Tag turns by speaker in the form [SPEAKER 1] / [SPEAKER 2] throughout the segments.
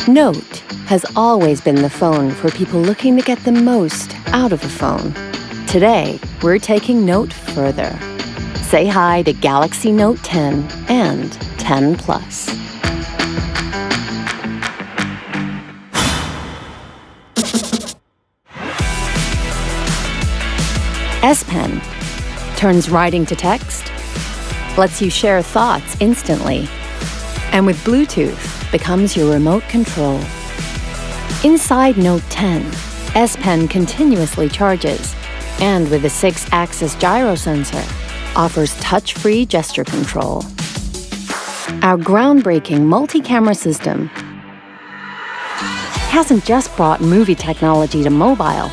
[SPEAKER 1] Note has always been the phone for people looking to get the most out of a phone. Today, we're taking Note further. Say hi to Galaxy Note 10 and 10 Plus. S Pen turns writing to text, lets you share thoughts instantly, and with Bluetooth becomes your remote control. Inside Note 10, S Pen continuously charges, and with a 6-axis gyro sensor, offers touch-free gesture control. Our groundbreaking multi-camera system hasn't just brought movie technology to mobile,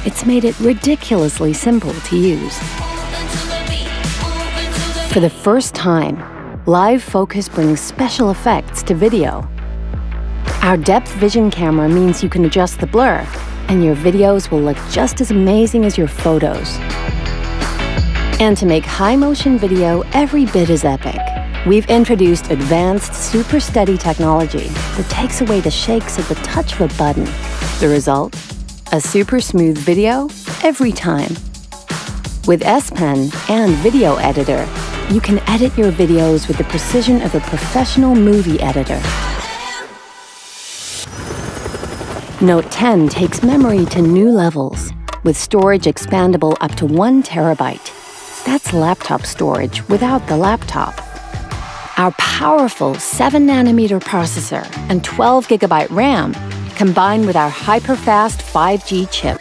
[SPEAKER 1] it's made it ridiculously simple to use. For the first time, Live Focus brings special effects to video. Our depth vision camera means you can adjust the blur, and your videos will look just as amazing as your photos. And to make high-motion video every bit as epic, we've introduced advanced super steady technology that takes away the shakes at the touch of a button. The result? A super smooth video every time. With S Pen and Video Editor, you can edit your videos with the precision of a professional movie editor. Note 10 takes memory to new levels, with storage expandable up to 1 terabyte. That's laptop storage without the laptop. Our powerful 7nm processor and 12GB RAM combined with our hyper-fast 5G chip.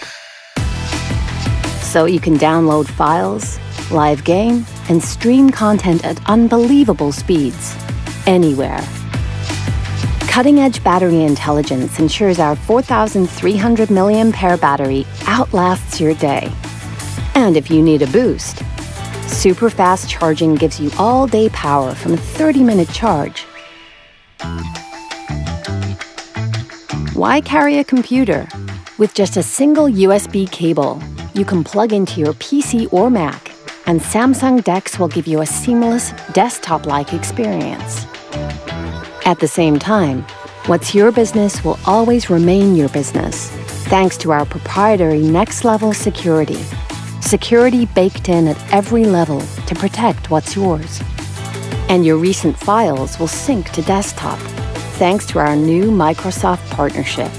[SPEAKER 1] So you can download files, live game, and stream content at unbelievable speeds, anywhere. Cutting-edge battery intelligence ensures our 4,300 mAh battery outlasts your day. And if you need a boost, super fast charging gives you all-day power from a 30-minute charge. Why carry a computer? With just a single USB cable, you can plug into your PC or Mac, and Samsung DeX will give you a seamless, desktop-like experience. At the same time, what's your business will always remain your business, thanks to our proprietary next-level security. Security baked in at every level to protect what's yours. And your recent files will sync to desktop, thanks to our new Microsoft partnership.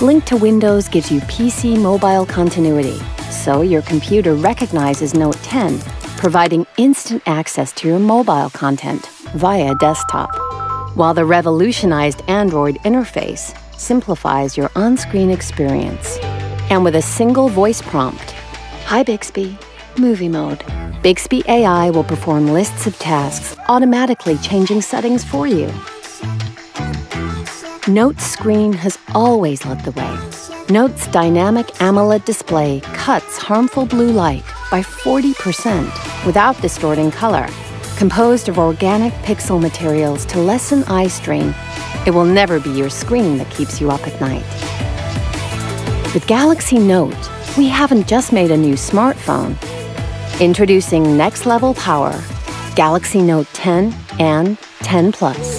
[SPEAKER 1] Link to Windows gives you PC mobile continuity, so your computer recognizes Note 10, providing instant access to your mobile content via desktop, while the revolutionized Android interface simplifies your on-screen experience. And with a single voice prompt, "Hi Bixby, movie mode." Bixby AI will perform lists of tasks, automatically changing settings for you. Note's screen has always led the way. Note's dynamic AMOLED display cuts harmful blue light by 40% without distorting color. Composed of organic pixel materials to lessen eye strain, it will never be your screen that keeps you up at night. With Galaxy Note, we haven't just made a new smartphone. Introducing next-level power, Galaxy Note 10 and 10 Plus.